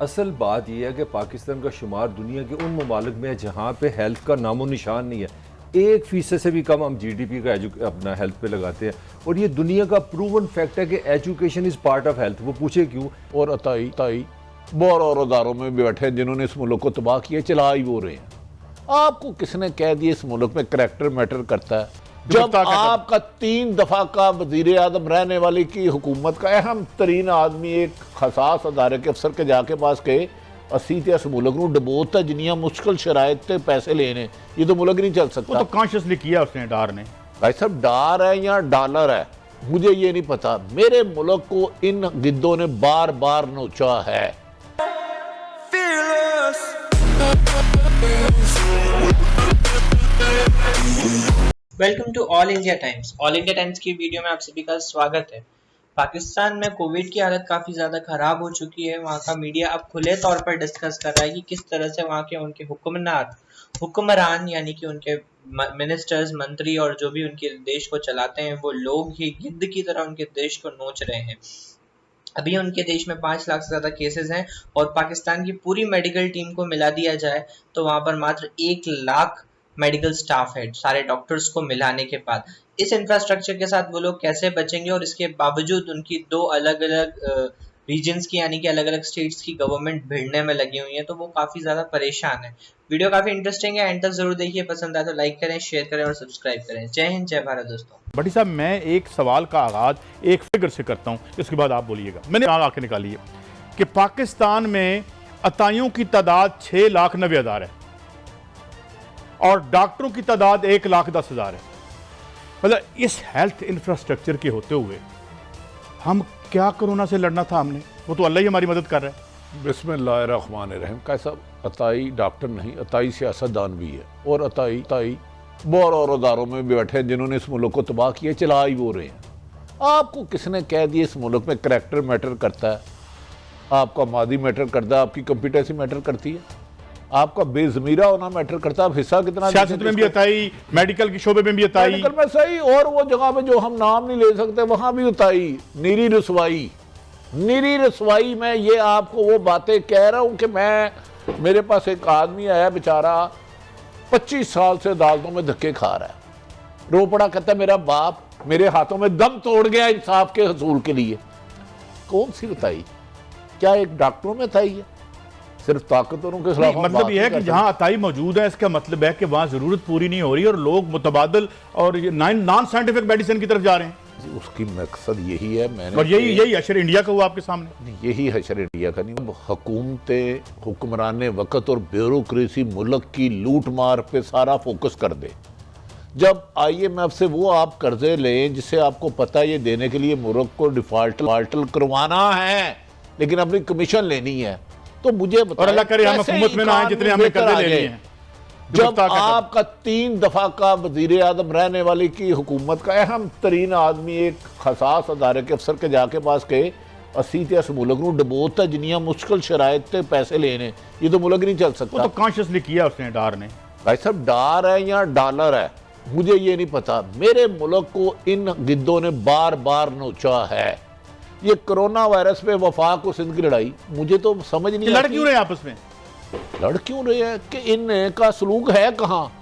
असल बात यह है कि पाकिस्तान का शुमार दुनिया के उन ममालिक में है जहाँ पे हेल्थ का नामो निशान नहीं है। 1% से भी कम हम GDP का अपना हेल्थ पे लगाते हैं, और ये दुनिया का प्रूवन फैक्ट है कि education is part of health. वो पूछे क्यों? और अताई बहुत और अदारों में भी बैठे हैं जिन्होंने इस मुल्क को तबाह किया, चला ही वो रहे हैं। आपको किसने कह दिया इस मुल्क में करैक्टर मैटर करता है? जब आपका 3 दफा का वजीर आजम रहने वाली की हुकूमत का अहम तरीन आदमी एक खसास अदारे के अफसर के जाके पास गए, असी ते इस मुल्क को डबोता जिनिया मुश्किल शराइत ते पैसे लेने, ये तो मुल्क नहीं चल सकता। वो तो कॉन्शियसली किया उसने, डार ने। भाई साहब डार है या डॉलर है मुझे ये नहीं पता। मेरे मुल्क को इन गिद्धों ने बार बार नोचा है। Welcome to All India Times. All India Times की वीडियो में आप सभी का स्वागत है। पाकिस्तान में कोविड की हालत काफ़ी ज़्यादा ख़राब हो चुकी है। वहाँ का मीडिया अब खुले तौर पर डिस्कस कर रहा है कि किस तरह से वहाँ के उनके हुक्मरान यानी कि उनके मिनिस्टर्स, मंत्री और जो भी उनके देश को चलाते हैं वो लोग ही गिद्ध की तरह उनके देश को नोच रहे हैं। अभी उनके देश में 5 लाख से ज़्यादा केसेस हैं और पाकिस्तान की पूरी मेडिकल टीम को मिला दिया जाए तो वहाँ पर मात्र 1 लाख मेडिकल स्टाफ है, सारे डॉक्टर्स को मिलाने के बाद। इस इंफ्रास्ट्रक्चर के साथ वो लोग कैसे बचेंगे? और इसके बावजूद उनकी 2 अलग अलग रीजन्स की यानी कि अलग अलग स्टेट्स की गवर्नमेंट भिड़ने में लगी हुई है, तो वो काफ़ी ज़्यादा परेशान है। वीडियो काफ़ी इंटरेस्टिंग है, एंड तक जरूर देखिए। पसंद आए तो लाइक करें, शेयर करें और सब्सक्राइब करें। जय हिंद, जय भारत दोस्तों। बड़ी साहब, मैं एक सवाल का आगाज एक फिगर से करता हूं, इसके बाद आप बोलिएगा। मैंने आके निकाली है कि पाकिस्तान में अताइयों की तादाद 6,90,000 है और डॉक्टरों की तादाद 1,10,000 है। मतलब इस हेल्थ इंफ्रास्ट्रक्चर के होते हुए हम क्या कोरोना से लड़ना था हमने? वो तो अल्लाह ही हमारी मदद कर रहा है। बिस्मिल्लाहिर्रहमानिर्रहीम। कैसा अताई डॉक्टर नहीं, अताई सियासतदान भी है, और अताई बहुत और अदारों में भी बैठे हैं जिन्होंने इस मुल्क को तबाह किया, चला ही वो रहे हैं। आपको किसने कह दिया इस मुल्क में करैक्टर मैटर करता है? आपका मादी मैटर करता है, आपकी कम्पिटेंसी मैटर करती है, आपका बेजमीरा होना मैटर करता है, आप हिस्सा कितना सियासत में भी अताई, मेडिकल के शोबे में भी अताई, मेडिकल में सही, और वो जगह पे जो हम नाम नहीं ले सकते वहां भी अताई। नीरी रसवाई में ये आपको वो बातें कह रहा हूं कि मेरे पास एक आदमी आया बेचारा 25 साल से अदालतों में धक्के खा रहा है, रो पड़ा, कहता है मेरा बाप मेरे हाथों में दम तोड़ गया इंसाफ के हसूल के लिए। कौन सी अताई? क्या एक डॉक्टरों में अताई है? सिर्फ ताकतवरों के खिलाफ मतलब यह है कि जहां अताई मौजूद है इसका मतलब है कि वहां जरूरत पूरी नहीं हो रही और लोग मुतबादल और नॉन साइंटिफिक मेडिसिन की तरफ जा रहे हैं। उसकी मकसद यही है। मैंने और यही अशर इंडिया का हुआ आपके सामने। यही अशर इंडिया का नहीं। हुकूमतें, हुक्मरान वक़्त और ब्यूरोक्रेसी मुल्क की लूट मार पे सारा फोकस कर दे। जब IMF से वो आप कर्जे लें जिससे आपको पता है ये देने के लिए मुल्क को डिफॉल्ट करवाना है लेकिन अपनी कमीशन लेनी है, तो मुझे और अल्लाह करे हम हुकूमत में ना आए जितने हमने कर्जे ले लिए हैं। जब आपका 3 दफा का वजीर आजम रहने वाली की हुकूमत का अहम तरीन आदमी एक खसास अदारे के अफसर के जाके पास गए, असी ते इस मुल्क को डबोता जिनिया मुश्किल शराइत ते पैसे लेने, ये तो मुल्क नहीं चल सकता। वो तो कॉन्शियसली किया उसने, डार ने। भाई साहब डार है या डॉलर है मुझे ये नहीं पता। मेरे मुल्क को इन गिद्धों ने बार बार नोचा है। ये कोरोना वायरस पे वफाक और सिंध की लड़ाई मुझे तो समझ नहीं लड़ क्यों रहे आपस में? लड़ क्यों रहे हैं कि इनका सलूक है कहाँ?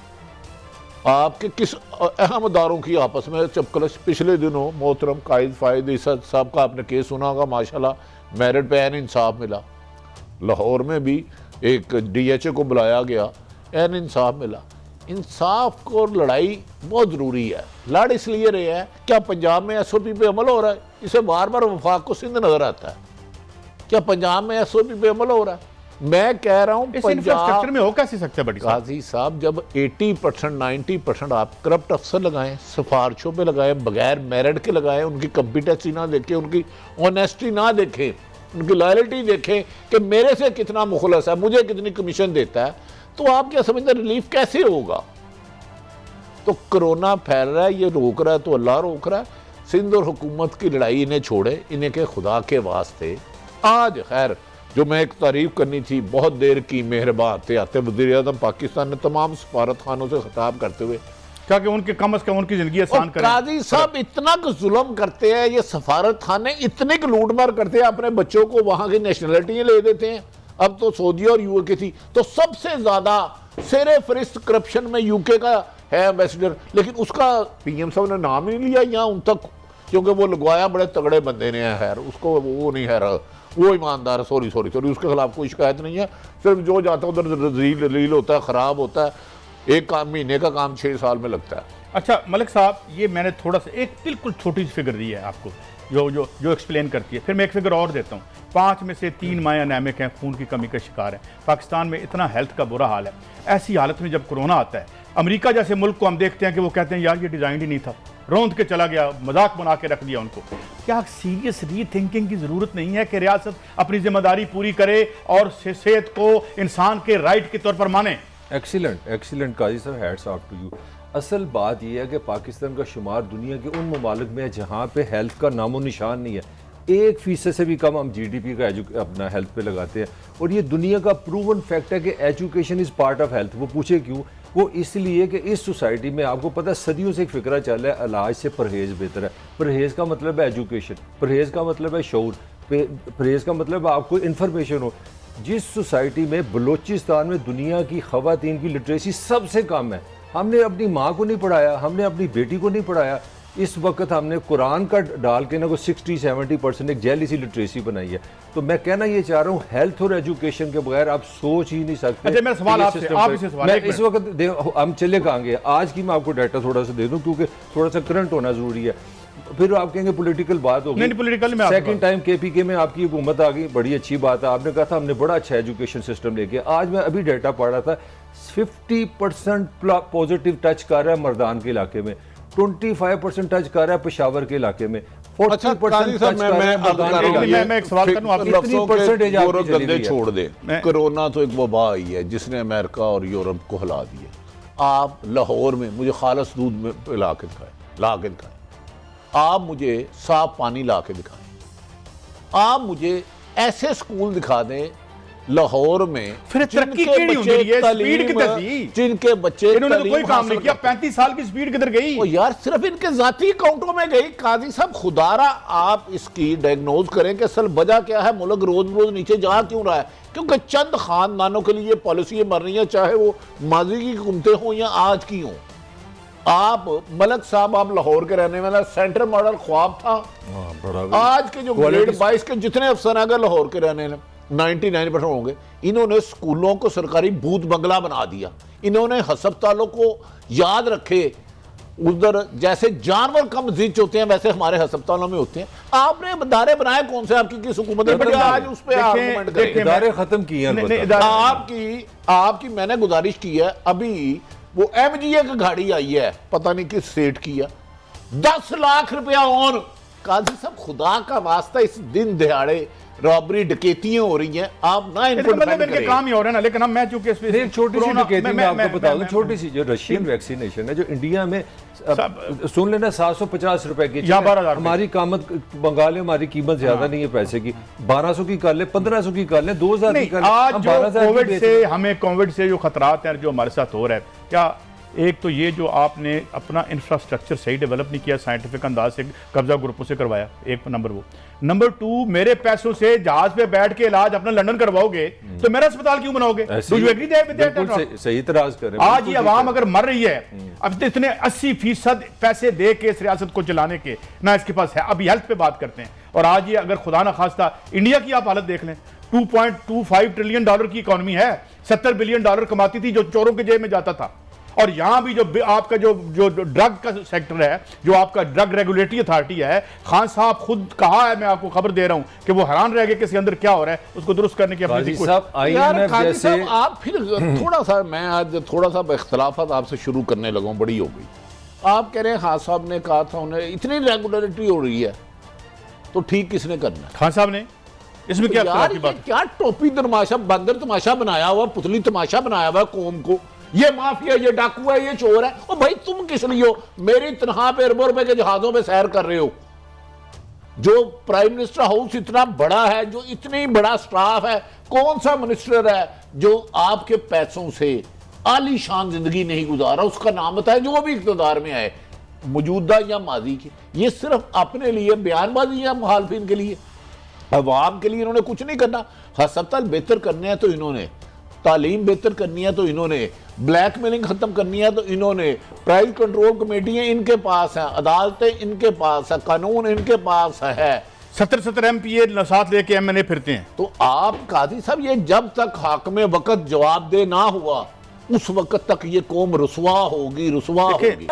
आपके किस अहम अदारों की आपस में चपकलश? पिछले दिनों मोहतरम कायद फायद इसद साहब का आपने केस सुना होगा, माशाल्लाह मेरिट पे एन इंसाफ मिला। लाहौर में भी एक DHA को बुलाया गया, एन इंसाफ मिला। इंसाफ को लड़ाई बहुत ज़रूरी है। लड़ इसलिए रहे हैं, क्या पंजाब में SOP पे अमल हो रहा है? इसे बार बार वफाक को सिंध नजर आता है। क्या पंजाब में SOP पे अमल हो रहा है? मैं कह रहा हूं इंफ्रास्ट्रक्चर में हो कैसे सकता है? बड़ी गाजी साहब, जब 80% 90% आप करप्ट अफसर लगाएं, सिफारिशों पे लगाएं, बगैर मेरिट के लगाएं, उनकी कम्पिटेंसी ना देखें, उनकी ऑनेस्टी ना देखें, उनकी लॉयल्टी देखें कि मेरे से कितना मुखलस है, मुझे कितनी कमीशन देता है, तो आप क्या समझते हैं रिलीफ कैसे होगा? तो कोरोना फैल रहा है, ये रोक रहा है तो अल्लाह रोक रहा है। सिंध और हुकूमत की लड़ाई इन्हें छोड़े, इन्हें के खुदा के वास्ते। आज खैर जो मैं एक तारीफ करनी थी, बहुत देर की मेहरबान आते आते वज़ीर आज़म पाकिस्तान ने तमाम सफारत खानों से खिताब करते हुए क्या कि उनके कम अज कम उनकी जिंदगी आसान करें। काजी साहब इतना जुल्म करते हैं, ये सफारत खाने इतने लूट मार करते हैं, अपने बच्चों को वहां की नेशनलिटी ले देते हैं। अब तो सऊदी और यूके थी, तो सबसे ज्यादा सेरे फरिस्त करप्शन में यूके का है एम्बेसडर, लेकिन उसका पीएम साहब ने नाम ही नहीं लिया यहाँ उन तक, क्योंकि वो लगवाया बड़े तगड़े बंदे ने है, खैर उसको वो नहीं है, वो ईमानदार है, सॉरी उसके खिलाफ कोई शिकायत नहीं है, सिर्फ जो जाता है उधर रील होता है, ख़राब होता है, एक काम महीने का काम 6 साल में लगता है। अच्छा मलिक साहब, ये मैंने थोड़ा सा एक बिल्कुल छोटी सी फिगर दी है आपको जो जो जो एक्सप्लेन करती है, फिर मैं एक फिगर और देता हूँ। 5 में से 3 माएँ अनामिक हैं, खून की कमी का शिकार हैं। पाकिस्तान में इतना हेल्थ का बुरा हाल है। ऐसी हालत में जब कोरोना आता है, अमेरिका जैसे मुल्क को हम देखते हैं कि वो कहते हैं यार ये डिज़ाइन ही नहीं था, रौंद के चला गया, मजाक बना के रख दिया उनको। क्या सीरियस री थिंकिंग की ज़रूरत नहीं है कि रियासत अपनी जिम्मेदारी पूरी करे और सेहत को इंसान के राइट के तौर पर माने? एक्सीलेंट काजी साहब, हैट्स ऑफ टू यू। असल बात यह है कि पाकिस्तान का शुमार दुनिया के उन ममालिक में है जहाँ पे हेल्थ का नामो निशान नहीं है। 1% से भी कम हम GDP का अपना हेल्थ पे लगाते हैं, और ये दुनिया का प्रूवन फैक्ट है कि education is part of health. वो पूछे क्यों? वो इसलिए कि इस सोसाइटी में आपको पता है सदियों से एक फ़िक्रा चल रहा है, इलाज से परहेज़ बेहतर है। परहेज़ का मतलब है एजुकेशन, परहेज़ का मतलब है शऊर, परहेज़ का मतलब है आपको इन्फॉर्मेशन हो। जिस सोसाइटी में बलूचिस्तान में दुनिया की ख़वातीन की लिटरेसी सबसे कम है, हमने अपनी माँ को नहीं पढ़ाया, हमने अपनी बेटी को नहीं पढ़ाया। इस वक्त हमने कुरान का डाल के ना को 60-70% एक जैली सी लिटरेसी बनाई है। तो मैं कहना ये चाह रहा हूँ, हेल्थ और एजुकेशन के बगैर आप सोच ही नहीं सकते। अच्छा, मेरा सवाल आपसे, आप इसे सवाल मैं इस वक्त हम चले कहाँगे, आज की मैं आपको डाटा थोड़ा सा दे दूँ क्योंकि थोड़ा सा करंट होना जरूरी है। फिर आप कहेंगे पॉलिटिकल बात होगी, नहीं पॉलिटिकल में सेकंड टाइम KPK में आपकी हुकूमत आ गई, बड़ी अच्छी बात है। आपने कहा था हमने बड़ा अच्छा एजुकेशन सिस्टम लेके, आज मैं अभी डाटा पढ़ रहा था 50% पॉजिटिव टच कर रहा है मर्दान के इलाके में, 25% टच कर रहा है पेशावर के इलाके में, 40% टच कर रहा है मर्दान के इलाके में। मैं एक सवाल करूं, आप इतनी परसेंटेज यूरोप गंदे छोड़ दे। कोरोना तो एक वबा आई है जिसने अमेरिका और यूरोप को हिला दिया। आप लाहौर में मुझे खालस दूध में ला के दिखाएं, आप मुझे साफ पानी ला के दिखाएं, आप मुझे ऐसे स्कूल दिखा दें लाहौर में फिर तरक्की केड़ी होंदी है, स्पीड किधर थी? जिनके बच्चे इन्होंने तो कोई काम नहीं किया, 35 साल की स्पीड किधर गई? ओ यार सिर्फ इनके जाती अकाउंटों में गई। काजी साहब खुदारा आप इसकी डायग्नोज करें कि असल वजह क्या है, मुल्क रोज रोज नीचे जा क्यों रहा है? क्योंकि चंद खानदानों के लिए पॉलिसी बन रही है, चाहे वो माजी की हुकूमतें हों या आज की हों। आप मलक साहब, आप लाहौर के रहने वाला, सेंटर मॉडल ख्वाब था। आज के जो ग्रेड 22 के जितने अफसर अगर लाहौर के रहने 99% होंगे, इन्होंने स्कूलों को सरकारी भूत बंगला बना दिया। इन्होंने अस्पतालों को याद रखे, उधर जैसे जानवर कम जीत होते हैं वैसे हमारे अस्पतालों में होते हैं। आपने इदारे बनाए कौन से? आपकी किस हुकूमत ने? आज उस पर आर्गुमेंट करें। इदारे खत्म किए। आपकी मैंने गुजारिश की है, अभी वो MGA की गाड़ी आई है, पता नहीं किस सेठ की है, 10 लाख रुपया और। काजी साहब खुदा का वास्ता, इस दिन दिहाड़े रॉबरी डकैतियां हो रही हैं, आप ना इनको मतलब इनके काम ही हो रहे हैं ना। लेकिन हम मैं चूंकि एक छोटी सी डकैती मैं आपको बता दूं, छोटी सी जो रशियन वैक्सीनेशन है जो इंडिया में सुन लेना 750 रुपए की, 12,000 हमारी कीमत बंगाल हमारी कीमत ज्यादा नहीं है पैसे की, 1200 की कर ले, 1500 की कर ले, 2000 की कर ले। आज जो कोविड से हमें कोविड से जो खतरात हैं जो हमारे साथ हो रहा है, क्या एक तो ये जो आपने अपना इंफ्रास्ट्रक्चर सही डेवलप नहीं किया, साइंटिफिक अंदाज से कब्जा ग्रुपों से करवाया, एक नंबर वो। नंबर 2, मेरे पैसों से जहाज पे बैठ के इलाज अपना लंदन करवाओगे तो मेरा अस्पताल क्यों बनाओगे? सही इतराज कर रहे हैं। आज ये अवाम अगर मर रही है, अब इतने 80% पैसे दे के इस रियासत को चलाने के ना इसके पास है। अभी हेल्थ पे बात करते हैं, और आज ये अगर खुदा ना खास्ता इंडिया की आप हालत देख लें, $2.25 ट्रिलियन की इकोनॉमी है, $70 बिलियन कमाती थी जो चोरों के जेब में जाता था। और यहां भी जो आपका जो ड्रग का सेक्टर है, जो आपका ड्रग रेगुलेटरी अथॉरिटी है, खान साहब खुद कहा है, मैं आपको खबर दे रहा हूं कि वो हैरान रह गए कि इसके अंदर क्या हो रहा है, उसको दुरुस्त करने की अपनी कोशिश। आप फिर थोड़ा सा, मैं आज थोड़ा सा इख्तलाफात आपसे शुरू करने लगा हूं, बड़ी हो गई। आप कह रहे हैं खान साहब ने कहा था, उन्हें इतनी रेगुलरिटी हो रही है तो ठीक किसने करना है? खान साहब ने। इसमें क्या यार क्या टोपी तमाशा, बंदर तमाशा बनाया हुआ, पुतली तमाशा बनाया हुआ कौम को, ये माफिया, ये डाकू है, ये चोर है। ओ भाई तुम किस लिए हो? मेरी तनख्वाह पे अरबों रुपए के जहाजों पे सैर कर रहे हो। जो प्राइम मिनिस्टर हाउस इतना बड़ा है, जो इतनी बड़ा स्टाफ है, कौन सा मिनिस्टर है जो आपके पैसों से आलीशान जिंदगी नहीं गुजारा? उसका नाम बताए जो भी इख्तियार में आए, मौजूदा या माजी की। ये सिर्फ अपने लिए बयानबाजी या मुखालफिन के लिए? अवाम के लिए इन्होंने कुछ नहीं करना। हस्पताल बेहतर करने हैं तो इन्होंने, तालीम बेहतर करनी है तो इन्होंने, ब्लैकमेलिंग खत्म करनी है तो इन्होंने, प्राइस कंट्रोल कमेटियां इनके पास हैं, अदालतें इनके पास है, कानून इनके पास है। 70 MPA साथ लेके MNA फिरते हैं। तो आप काजी साहब, ये जब तक हाकिम वक्त जवाब दे ना हुआ उस वक्त तक ये कौम रुसवा होगी, रुसवा देखिए, होगी।